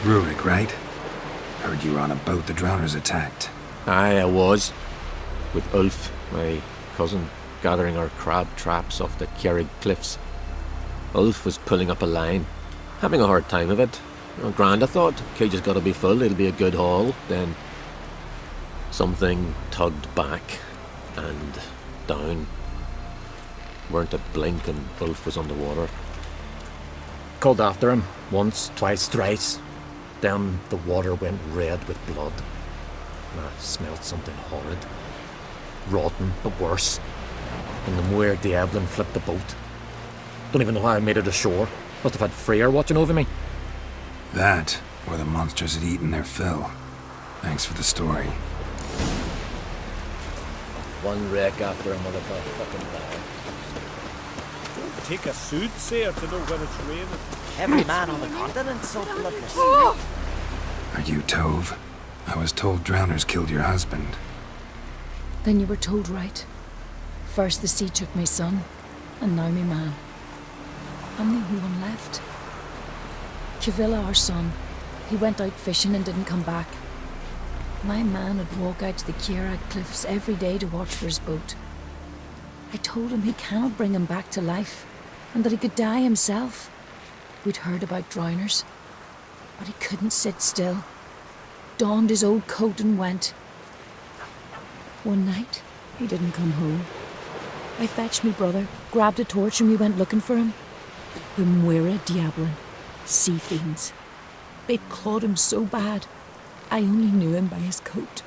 Rurik, right? Heard you were on a boat the drowners attacked. Aye, I was. With Ulf, my cousin, gathering our crab traps off the Kjerrig cliffs. Ulf was pulling up a line, having a hard time of it. Grand, I thought. Cage has got to be full, it'll be a good haul. Then something tugged back and down. Weren't a blink and Ulf was underwater. Called after him once, twice, thrice. Then the water went red with blood. And I smelled something horrid. Rotten, but worse. And the Muir Diablin flipped the boat. Don't even know how I made it ashore. Must have had Freyr watching over me. That, or the monsters had eaten their fill. Thanks for the story. One wreck after another got fucking bad. Don't take a soothsayer to know when it's raining. Every man on the continent's so bloodless. Are you Tove? I was told drowners killed your husband. Then you were told right. First the sea took my son, and now me man. I'm the only one left. Kavilla, our son, he went out fishing and didn't come back. My man would walk out to the Kjerrig cliffs every day to watch for his boat. I told him he cannot bring him back to life, and that he could die himself. We'd heard about drowners, but he couldn't sit still. Donned his old coat and went. One night, he didn't come home. I fetched me brother, grabbed a torch, and we went looking for him. The Muir Diablin, sea fiends. They'd clawed him so bad, I only knew him by his coat.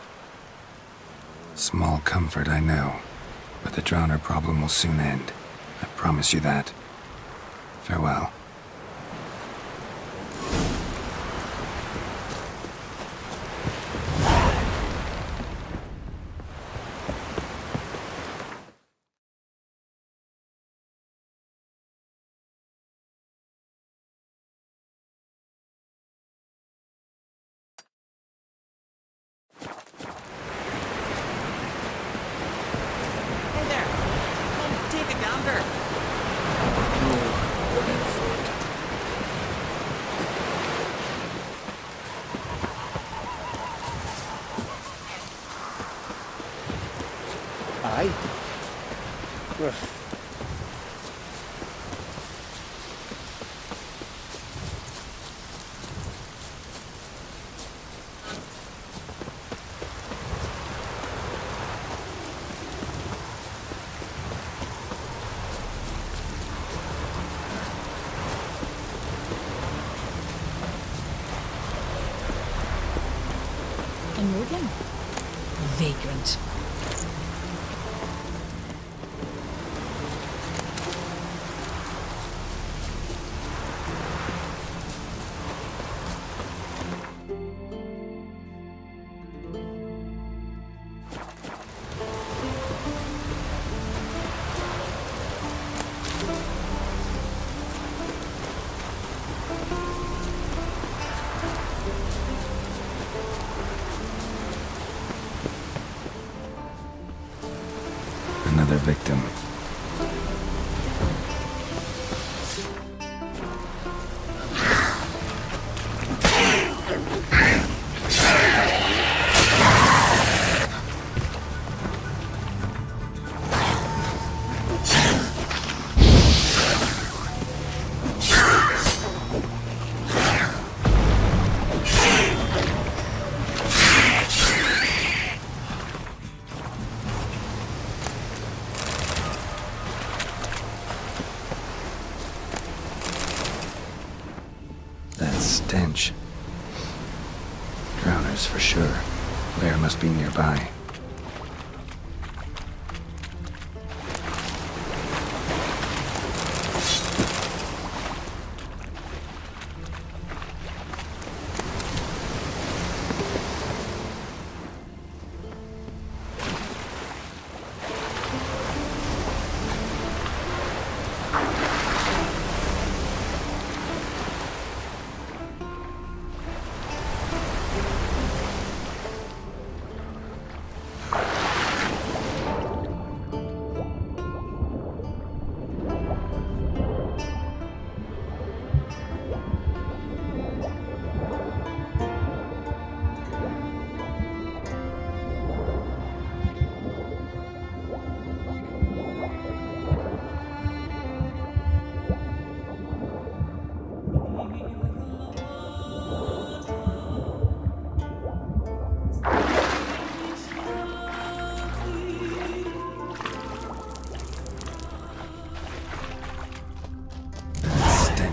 Small comfort, I know. But the drowner problem will soon end. I promise you that. Farewell. Hey there! Come take a gander! Aye. And you again? Vagrant. Another victim. That stench. Drowners for sure. Lair must be nearby.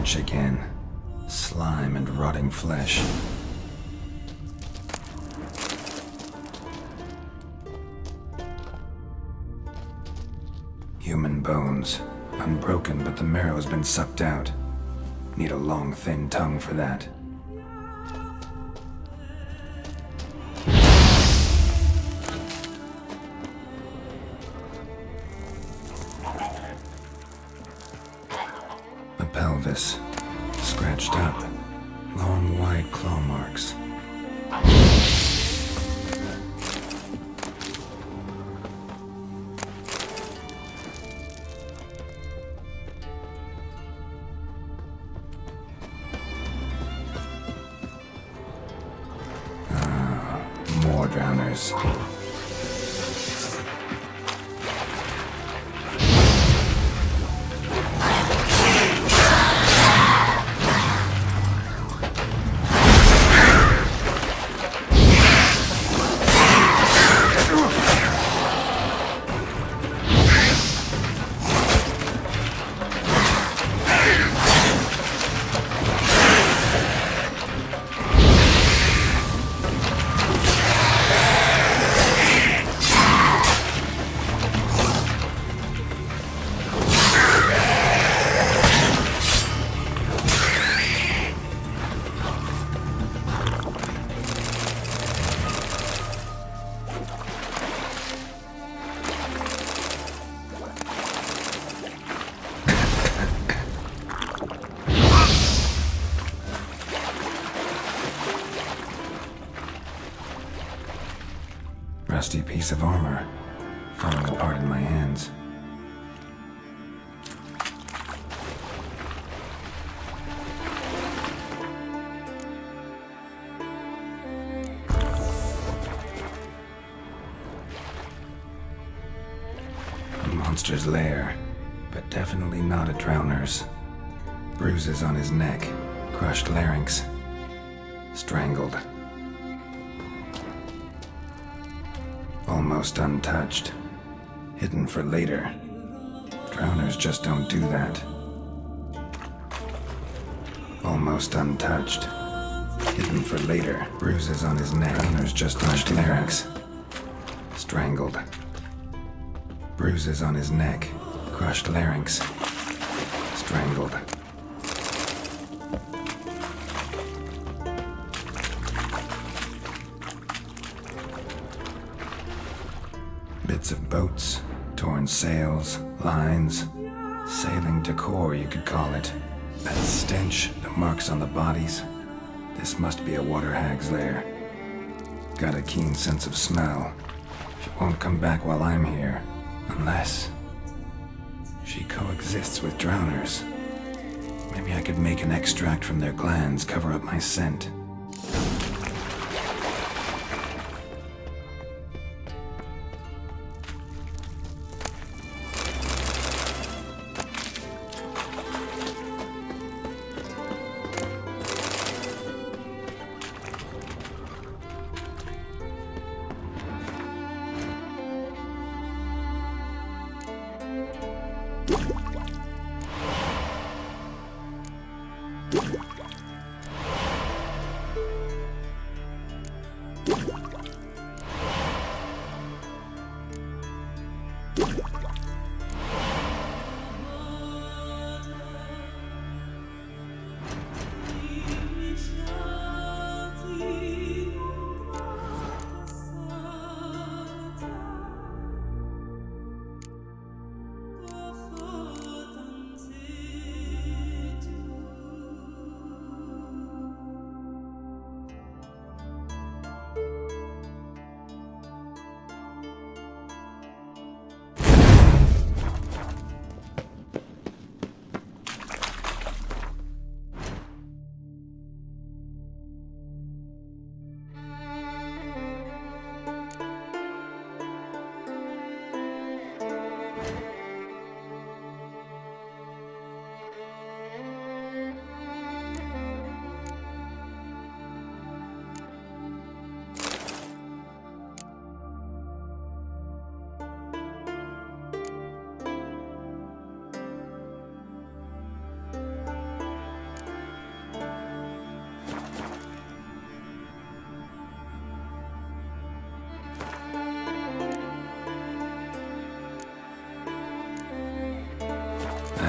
stench again. Slime and rotting flesh. Human bones. Unbroken, but the marrow's been sucked out. Need a long, thin tongue for that. A pelvis. Scratched up. Long, wide claw marks. More drowners. Rusty piece of armor, falling apart in my hands. A monster's lair, but definitely not a drowner's. Bruises on his neck, crushed larynx, strangled. Almost untouched. Hidden for later. Drowners just don't do that. Almost untouched. Hidden for later. Bruises on his neck. Drowners just crushed larynx. Strangled. Bruises on his neck. Crushed larynx. Strangled. Bits of boats, torn sails, lines, sailing decor you could call it. That stench, the marks on the bodies. This must be a water hag's lair. Got a keen sense of smell. She won't come back while I'm here, unless she coexists with drowners. Maybe I could make an extract from their glands cover up my scent.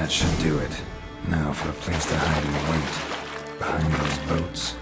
That should do it. Now for a place to hide and wait. Behind those boats.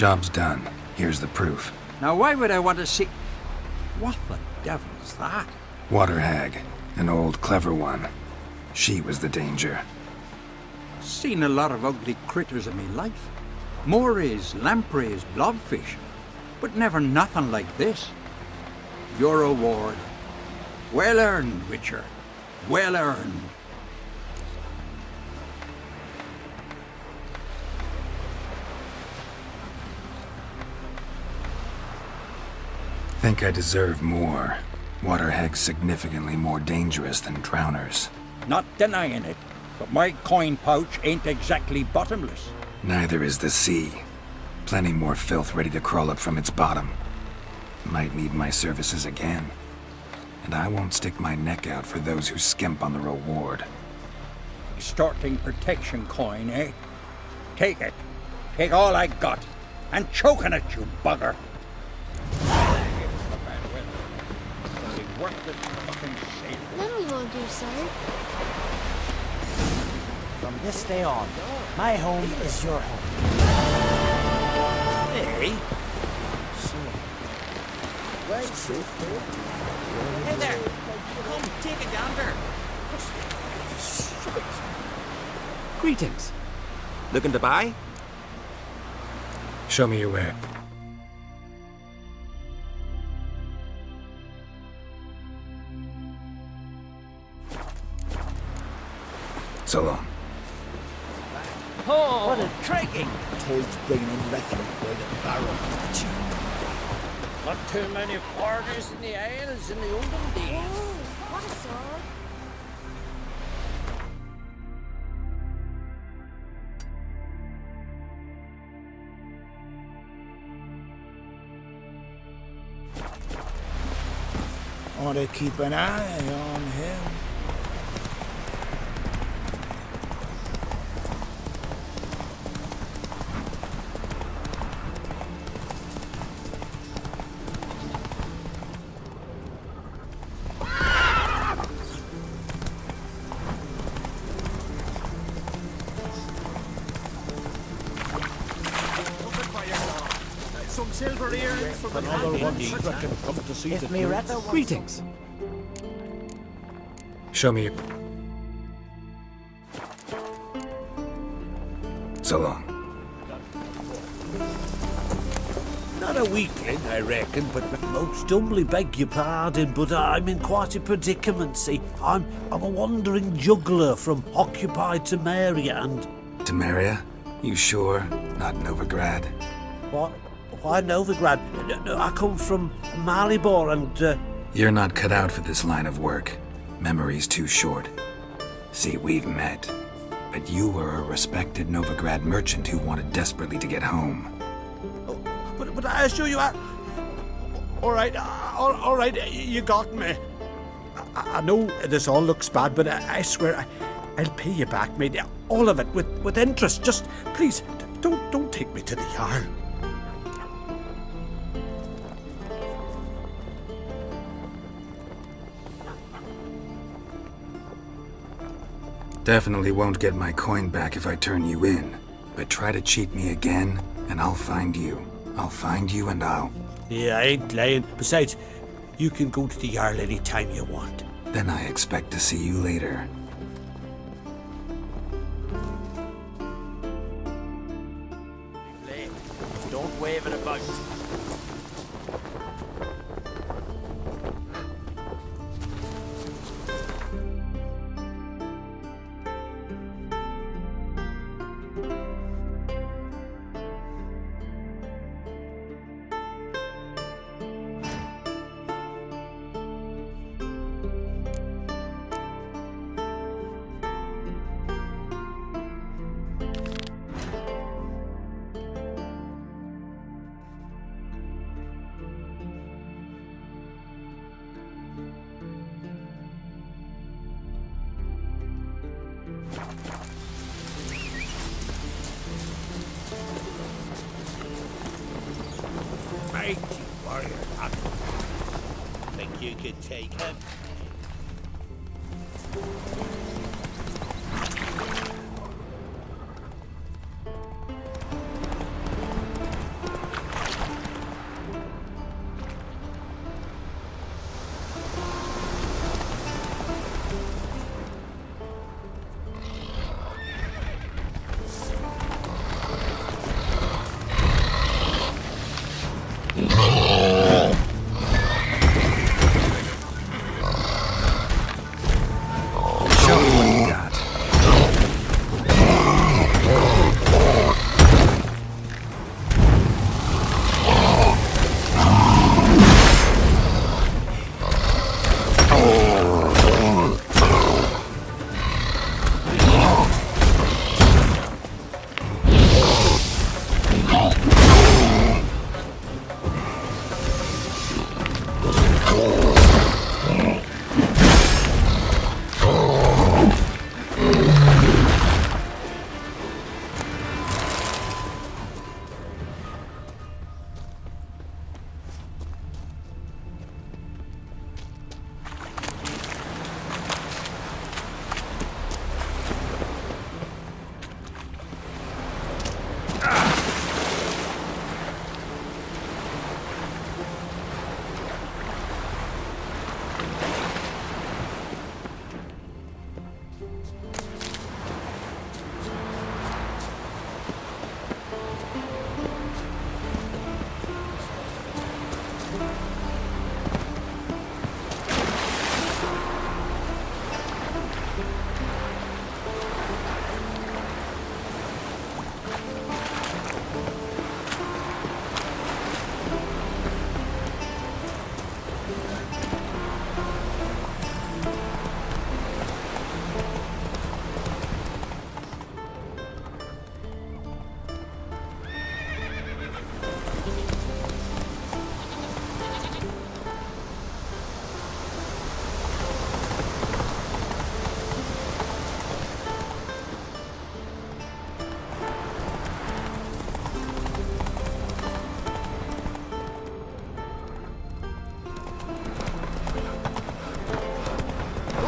Job's done. Here's the proof. Now why would I want to see... What the devil's that? Water hag. An old, clever one. She was the danger. Seen a lot of ugly critters in me life. Morays, lampreys, blobfish. But never nothing like this. Your reward. Well earned, Witcher. Well earned. Think I deserve more. Water hags significantly more dangerous than drowners. Not denying it, but my coin pouch ain't exactly bottomless. Neither is the sea. Plenty more filth ready to crawl up from its bottom. Might need my services again. And I won't stick my neck out for those who skimp on the reward. Extorting protection coin, eh? Take it. Take all I got. And choking it, you bugger. Then we won't do, sir. From this day on, my home is your home. Hey, Hey there! Come, take a gander! Greetings. Looking to buy? Show me your way. So long. Oh, what a tracking! toad's bringing in refuse by the barrel. Not too many foreigners in the Isles in the olden days. Oh, what a sword. I want to keep an eye on him. Some silver earrings from Another one reckon come to see the truth. Greetings. Show me your... So long. Not a weakling, I reckon, but most humbly beg your pardon, but I'm in quite a predicament, see. I'm a wandering juggler from occupied Temeria and... Temeria? You sure? Not Novigrad? What? Why Novigrad? No, I come from Maribor and... You're not cut out for this line of work. Memory's too short. See, we've met. But you were a respected Novigrad merchant who wanted desperately to get home. But I assure you, all right, you got me. I know this all looks bad, but I swear I'll pay you back, mate. All of it, with interest. Just, please, don't take me to the Jarl. Definitely won't get my coin back if I turn you in. But try to cheat me again, and I'll find you. I'll find you and I'll... Yeah, I ain't lying. Besides, you can go to the Jarl any time you want. Then I expect to see you later. Don't wave it about. Mighty warrior, think you could take him?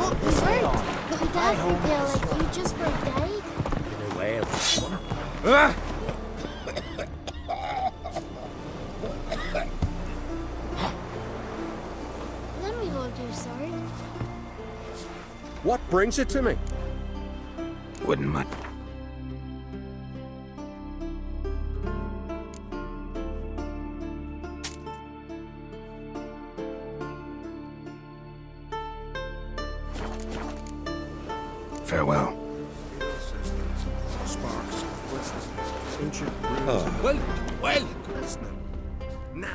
Oh, sir, my dad would be like you just for a day. In a way, Let me hold your sword. What brings it to me? Wouldn't much. Farewell. Sparks. What's that? Ancient ruins. Well. That's not. Nah.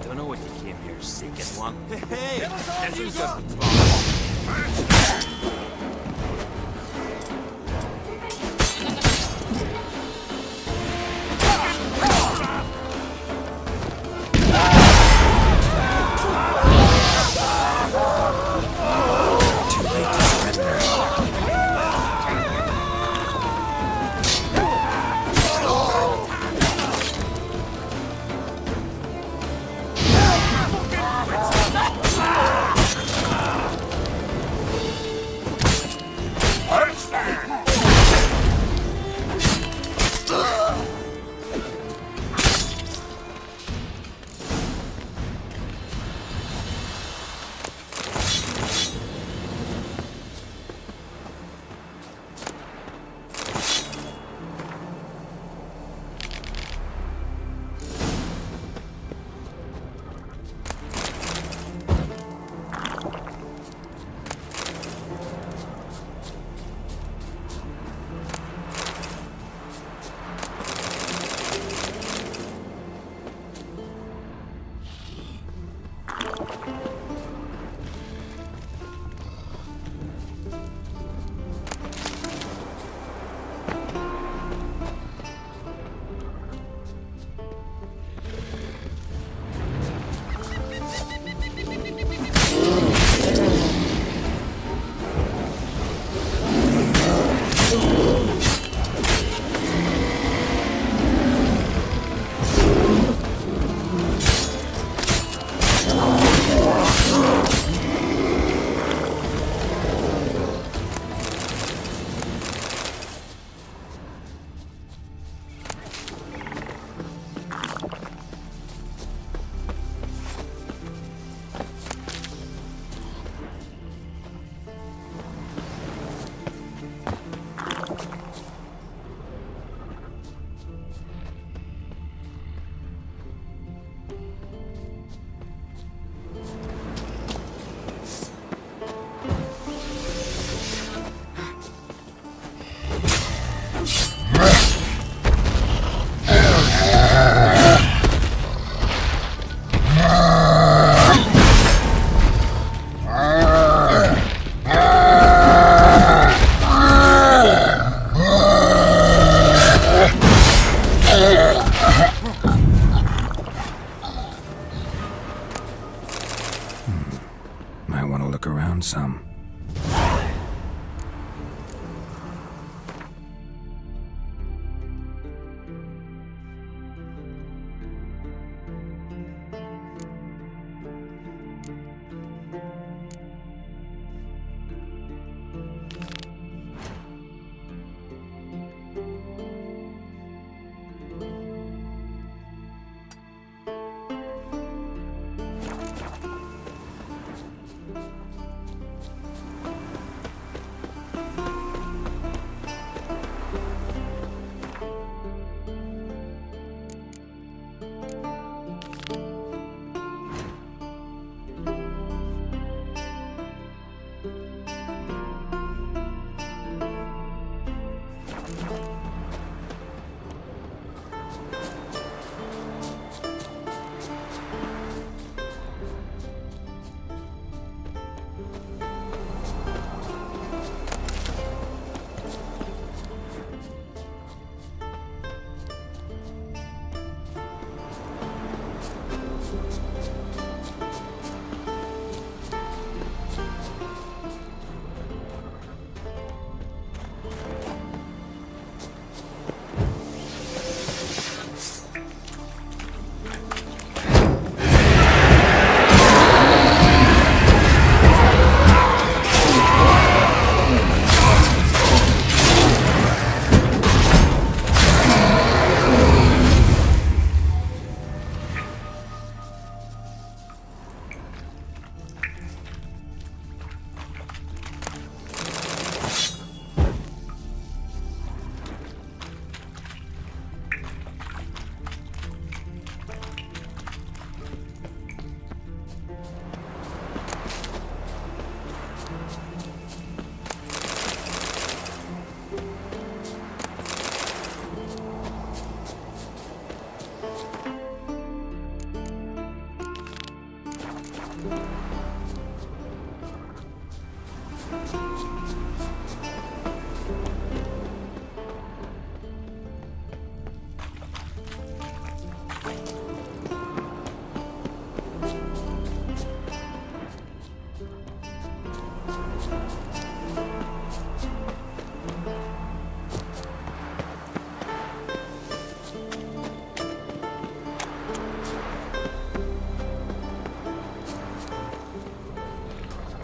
Don't know what you came here seeking, one. Hey, this is just Might want to look around some.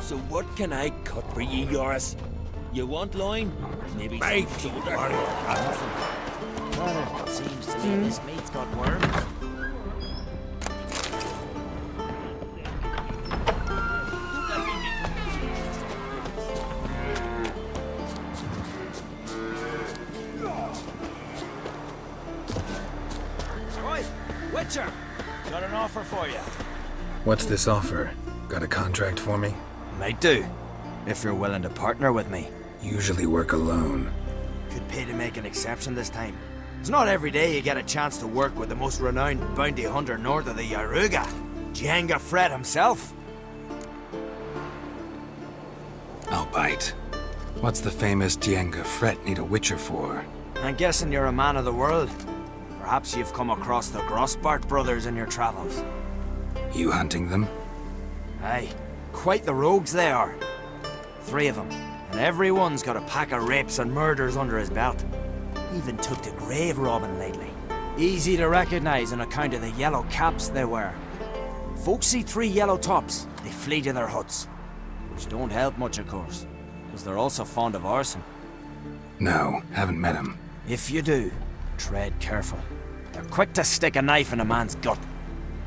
So what can I cut for ye, Yoris? You want loin? Maybe some shoulder? Well, seems to me this meat's got worms. Oi, Witcher! Got an offer for you. What's this offer? Got a contract for me? Might do, if you're willing to partner with me. Usually work alone. Could pay to make an exception this time. It's not every day you get a chance to work with the most renowned bounty hunter north of the Yaruga, Jenga Fred himself. I'll bite. What's the famous Jenga Fred need a witcher for? I'm guessing you're a man of the world. Perhaps you've come across the Grossbart brothers in your travels. You hunting them? Aye, quite the rogues they are. 3 of them, and every one's got a pack of rapes and murders under his belt. Even took to grave robbing lately. Easy to recognize on account of the yellow caps they wear. Folks see 3 yellow tops, they flee to their huts. Which don't help much, of course, because they're also fond of arson. No, haven't met him. If you do, tread careful. They're quick to stick a knife in a man's gut,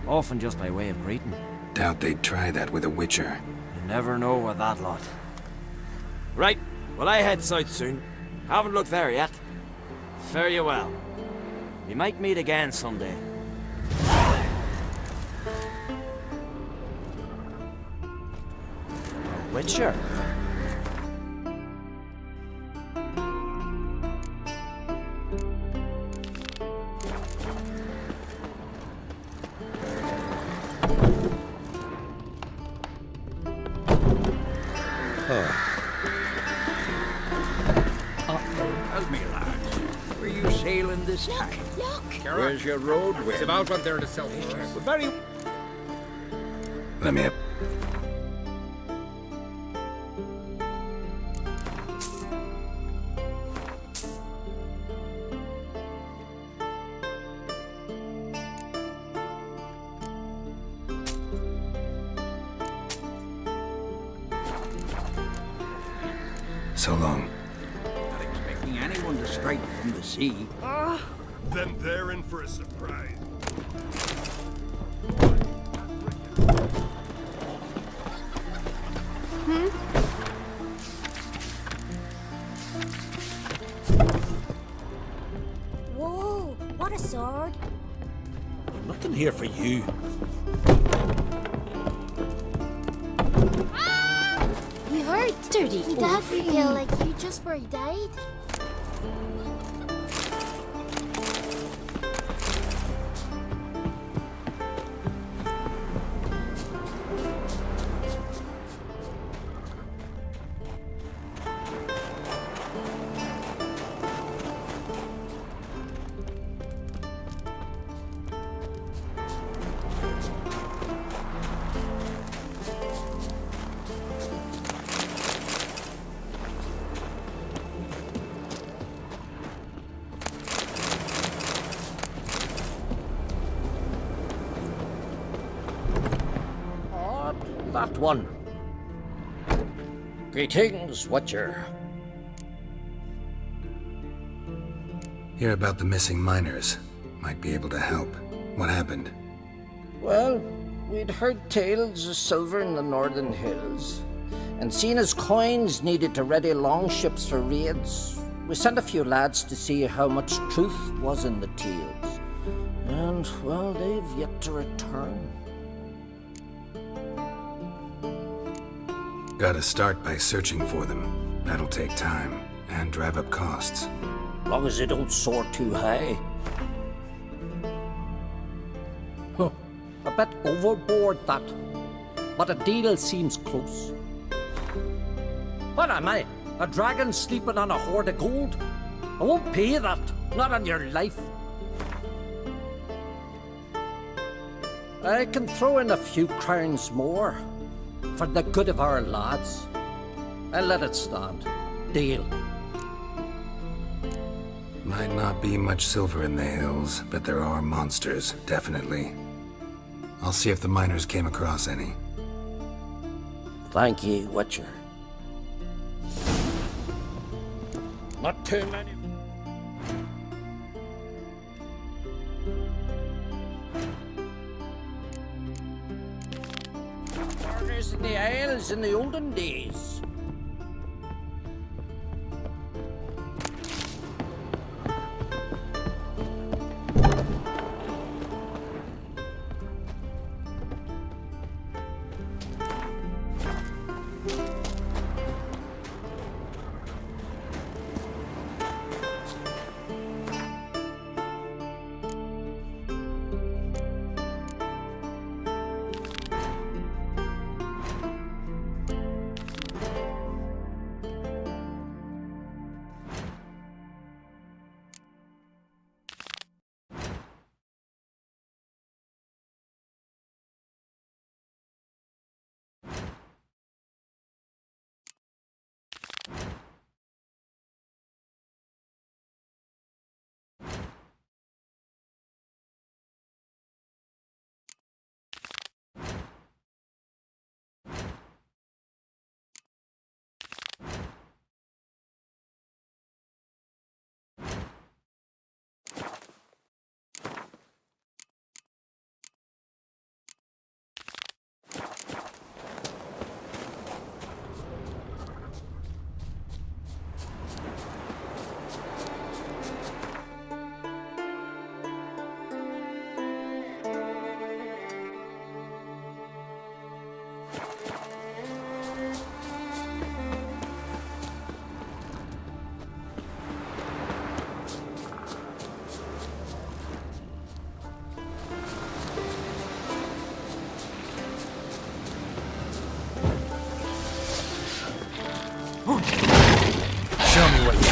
often just by way of greeting. Doubt they'd try that with a witcher. You never know with that lot. Right, well I head south soon. Haven't looked there yet. Fare you well. We might meet again someday. A witcher? Tell me, lads, were you sailing this time? Look! Where's your road? It's about one there to sell for us. We're very... Let me up. So long. Not expecting anyone to strike from the sea. Then they're in for a surprise. Whoa, what a sword. Nothing here for you. You heard? Dirty. Did Dad feel like you just before he died? That one. Greetings, Witcher. Hear about the missing miners. Might be able to help. What happened? Well, we'd heard tales of silver in the northern hills, and seen as coins needed to ready longships for raids, we sent a few lads to see how much truth was in the tales. And, well, they've yet to return. Gotta start by searching for them. That'll take time, and drive up costs. Long as they don't soar too high. Huh. A bit overboard, that. But a deal seems close. What am I? A dragon sleeping on a hoard of gold? I won't pay that. Not on your life. I can throw in a few crowns more. For the good of our lads. I'll let it stand. Deal. Might not be much silver in the hills, but there are monsters, definitely. I'll see if the miners came across any. Thank ye, Witcher. Not too many. Foreigners in the Isles in the olden days. Show me what you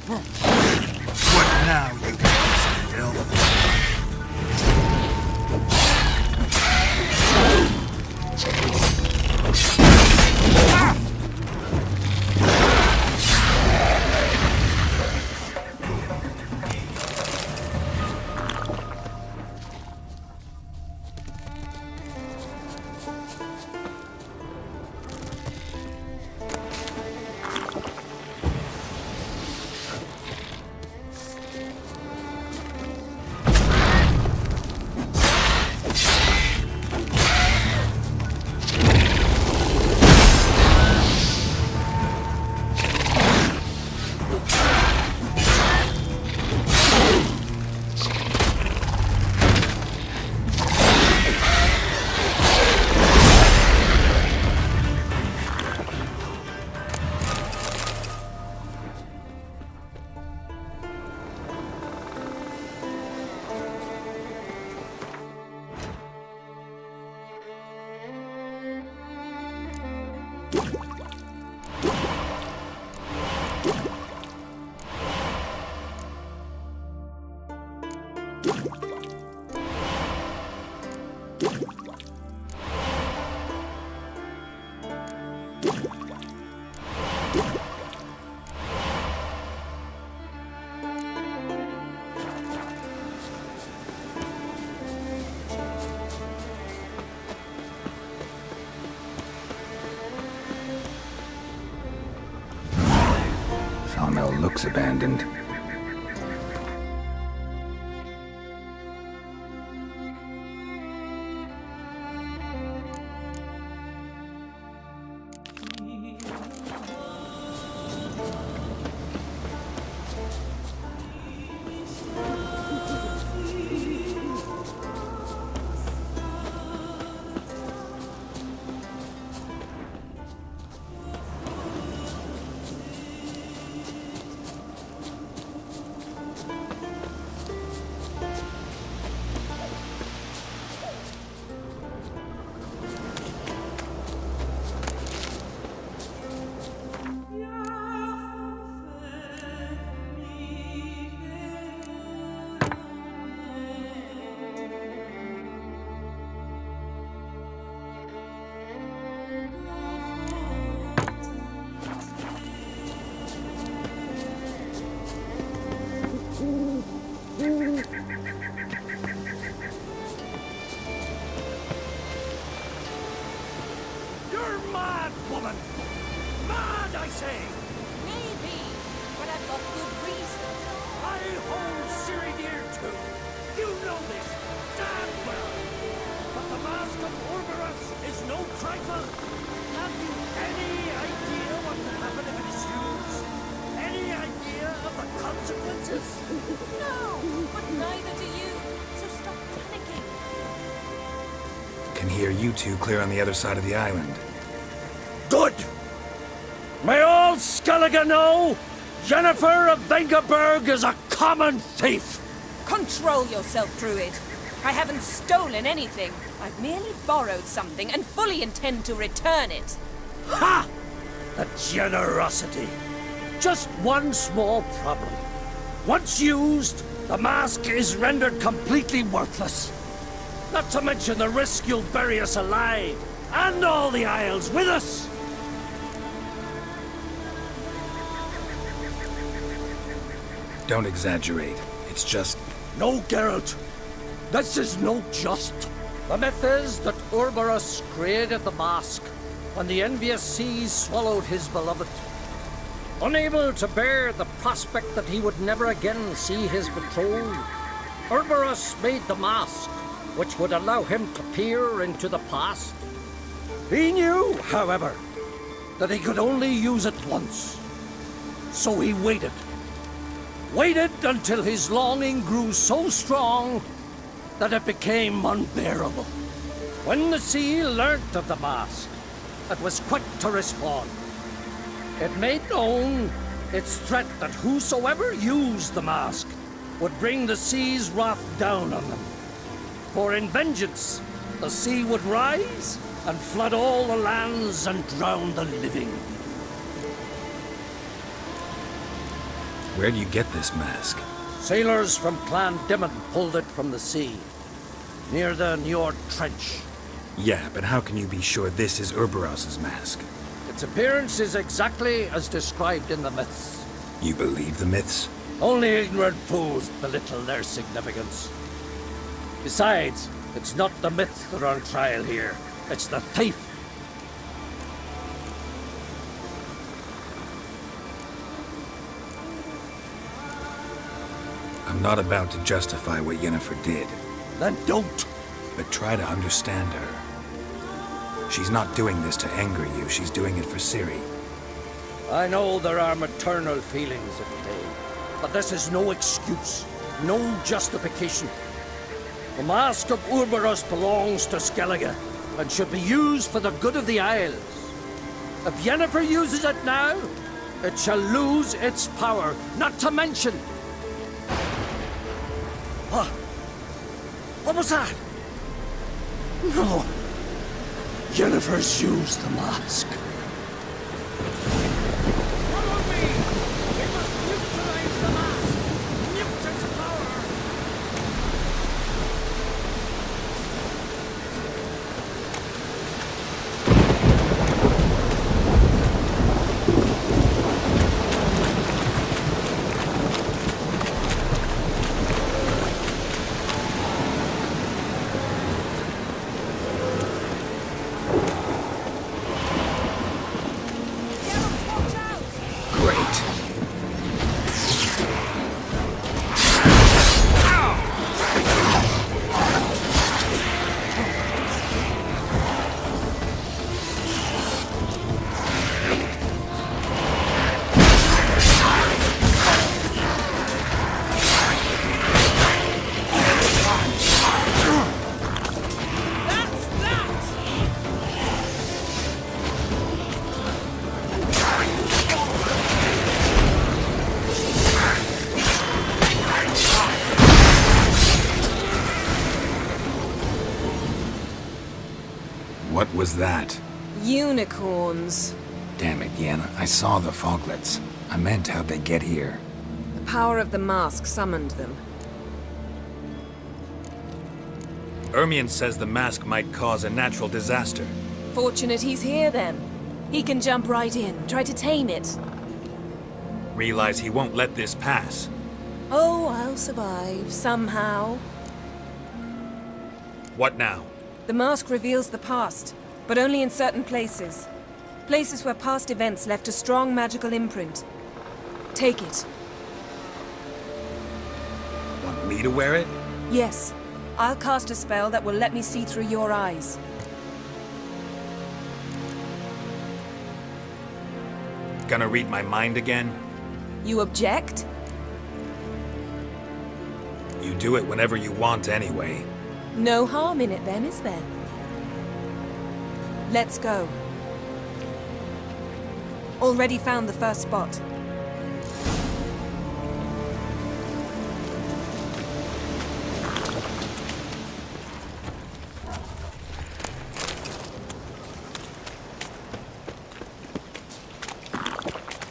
What now, you piece of filth? Sawmill looks abandoned. You're mad, woman! Mad, I say! Maybe, but I've got good reason. I hold Siri dear too. You know this damn well. But the mask of Orberus is no trifle. Have you any idea what will happen if it is used? Any idea of the consequences? No, but neither do you. So stop panicking. Can hear you two clear on the other side of the island. Good! May all Skellige know Jennifer of Vengerberg is a common thief! Control yourself, Druid. I haven't stolen anything. I've merely borrowed something and fully intend to return it. Ha! The generosity. Just one small problem. Once used, the mask is rendered completely worthless. Not to mention the risk you'll bury us alive, and all the Isles with us! Don't exaggerate. It's just... No, Geralt. This is no just. The myth is that Orberus created the mask when the envious seas swallowed his beloved. Unable to bear the prospect that he would never again see his betrothed, Orberus made the mask, which would allow him to peer into the past. He knew, however, that he could only use it once. So he waited. Waited until his longing grew so strong that it became unbearable. When the sea learnt of the mask, it was quick to respond. It made known its threat that whosoever used the mask would bring the sea's wrath down on them. For in vengeance, the sea would rise and flood all the lands and drown the living. Where do you get this mask? Sailors from Clan Dimon pulled it from the sea, near the Njord Trench. Yeah, but how can you be sure this is Urberos's mask? Its appearance is exactly as described in the myths. You believe the myths? Only ignorant fools belittle their significance. Besides, it's not the myths that are on trial here. It's the thief. I'm not about to justify what Yennefer did. Then don't. But try to understand her. She's not doing this to anger you, she's doing it for Ciri. I know there are maternal feelings at play, but this is no excuse, no justification. The Mask of Urberus belongs to Skellige, and should be used for the good of the Isles. If Yennefer uses it now, it shall lose its power, not to mention... What was that? No. Yennefer's used the mask. Follow me! We must neutralize the mask! Mute its power! What was that? Unicorns. Damn it, Yenna. I saw the foglets. I meant how'd they get here? The power of the mask summoned them. Ermion says the mask might cause a natural disaster. Fortunate he's here then. He can jump right in, try to tame it. Realize he won't let this pass. Oh, I'll survive, somehow. What now? The mask reveals the past, but only in certain places. Places where past events left a strong magical imprint. Take it. Want me to wear it? Yes. I'll cast a spell that will let me see through your eyes. Gonna read my mind again? You object? You do it whenever you want anyway. No harm in it then, is there? Let's go. Already found the first spot.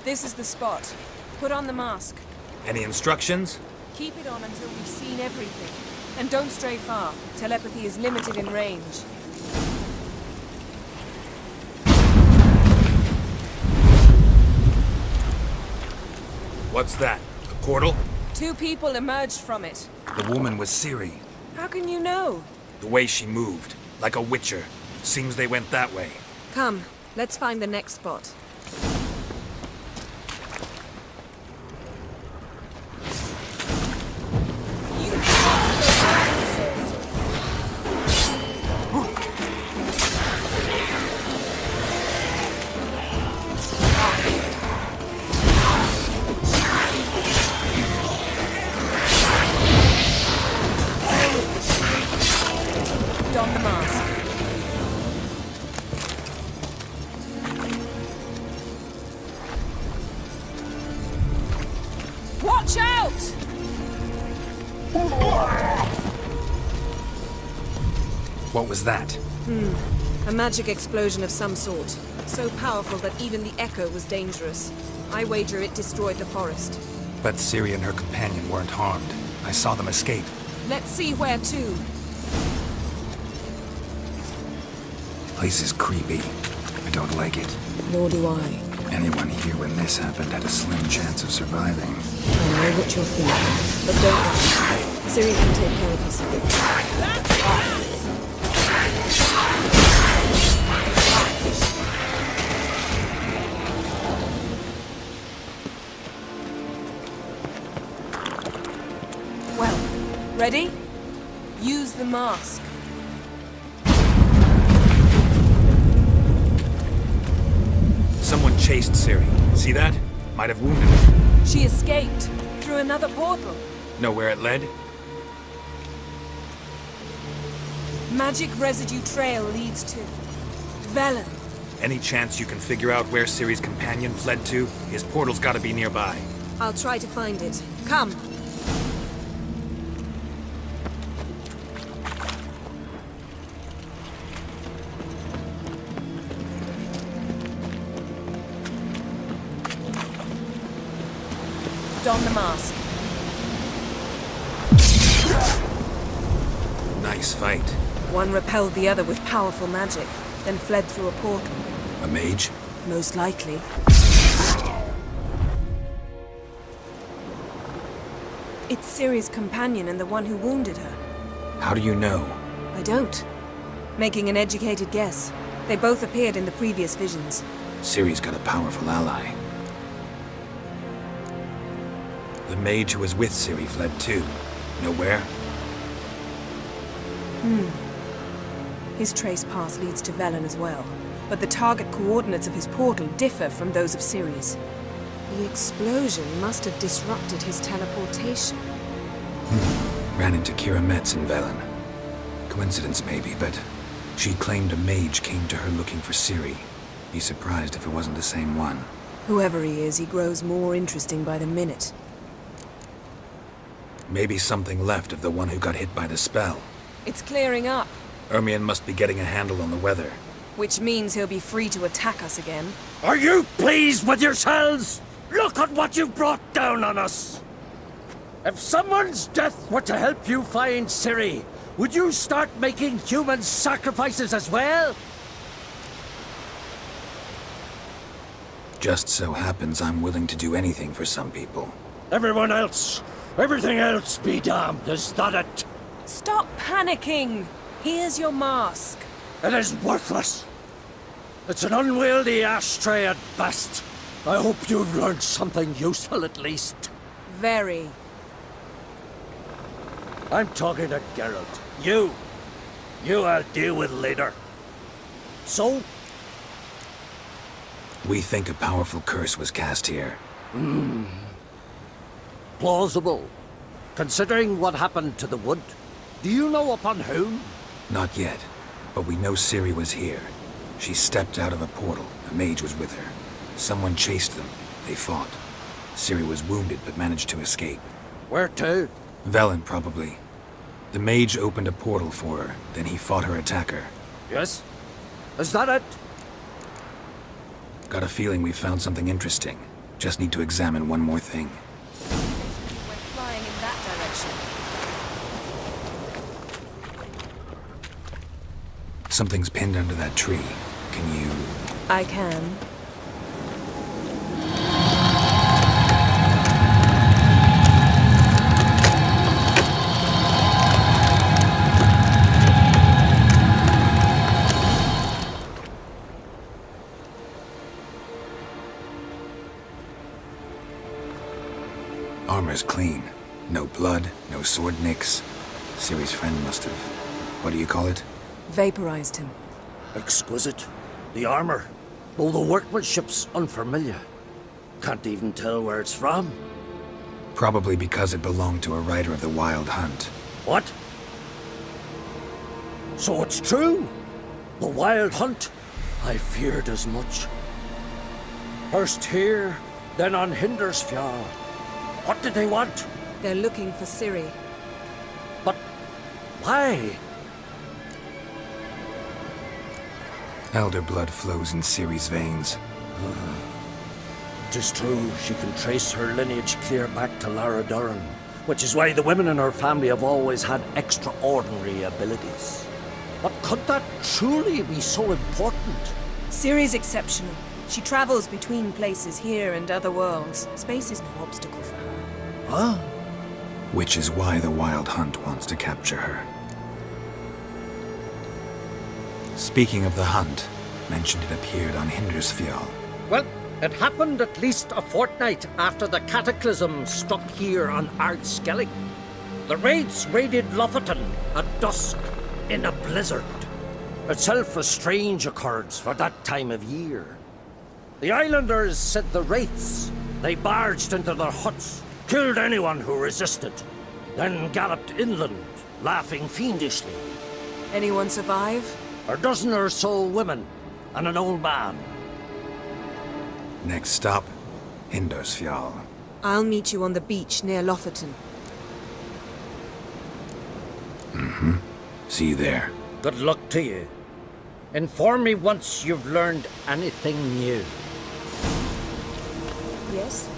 This is the spot. Put on the mask. Any instructions? Keep it on until we've seen everything. And don't stray far. Telepathy is limited in range. What's that? A portal? 2 people emerged from it. The woman was Ciri. How can you know? The way she moved, like a witcher. Seems they went that way. Come, let's find the next spot. Don the mask. Watch out! What was that? A magic explosion of some sort. So powerful that even the echo was dangerous. I wager it destroyed the forest. Bet Ciri and her companion weren't harmed. I saw them escape. Let's see where to. Place is creepy. I don't like it. Nor do I. Anyone here when this happened had a slim chance of surviving. I know what you're thinking, but don't worry. Ciri can take care of herself. Well, ready? Use the mask. Someone chased Ciri. See that? Might have wounded her. She escaped through another portal. Know where it led? Magic residue trail leads to Velen. Any chance you can figure out where Ciri's companion fled to? His portal's gotta be nearby. I'll try to find it. Come. Don the mask. Nice fight. One repelled the other with powerful magic, then fled through a portal. A mage? Most likely. It's Ciri's companion and the one who wounded her. How do you know? I don't. Making an educated guess. They both appeared in the previous visions. Ciri's got a powerful ally. The mage who was with Ciri fled too. Know where? His trace path leads to Velen as well, but the target coordinates of his portal differ from those of Ciri's. The explosion must have disrupted his teleportation. Ran into Kira Metz in Velen. Coincidence maybe, but she claimed a mage came to her looking for Ciri. Be surprised if it wasn't the same one. Whoever he is, he grows more interesting by the minute. Maybe something left of the one who got hit by the spell. It's clearing up, Ermion must be getting a handle on the weather. which means he'll be free to attack us again. Are you pleased with yourselves? Look at what you've brought down on us! If someone's death were to help you find Ciri, would you start making human sacrifices as well? Just so happens I'm willing to do anything for some people. Everyone else, everything else be damned, is that it? Stop panicking! Here's your mask. It is worthless. It's an unwieldy ashtray at best. I hope you've learned something useful at least. Very. I'm talking to Geralt. You I'll deal with later. So? We think a powerful curse was cast here. Plausible. Considering what happened to the wood, do you know upon whom? Not yet, but we know Ciri was here. She stepped out of a portal. A mage was with her. Someone chased them. They fought. Ciri was wounded but managed to escape. Where to? Velen, probably. The mage opened a portal for her, then he fought her attacker. Yes? Is that it? Got a feeling we found something interesting. Just need to examine one more thing. Went flying in that direction. Something's pinned under that tree. Can you... I can. Armor's clean. No blood, no sword nicks. Ciri's friend must have... What do you call it? Vaporized him. Exquisite. The armor. Though the workmanship's unfamiliar. Can't even tell where it's from. Probably because it belonged to a rider of the Wild Hunt. What? So it's true? The Wild Hunt? I feared as much. First here, then on Hindersfjall. What did they want? They're looking for Ciri. But why? Elder blood flows in Ciri's veins. It is true, she can trace her lineage clear back to Lara Duran, which is why the women in her family have always had extraordinary abilities. But could that truly be so important? Ciri's exceptional. She travels between places here and other worlds. Space is no obstacle for her. Huh? Which is why the Wild Hunt wants to capture her. Speaking of the hunt, mentioned it appeared on Hindersfjall. Well, it happened at least a fortnight after the cataclysm struck here on Ardskellig. The raids raided Lofoten at dusk in a blizzard. Itself a strange occurrence for that time of year. The islanders said the wraiths, they barged into their huts, killed anyone who resisted, then galloped inland, laughing fiendishly. Anyone survive? A dozen or so women and an old man. Next stop, Hindersfjall. I'll meet you on the beach near Lofoten. Mm-hmm. See you there. Good luck to you. Inform me once you've learned anything new. Yes?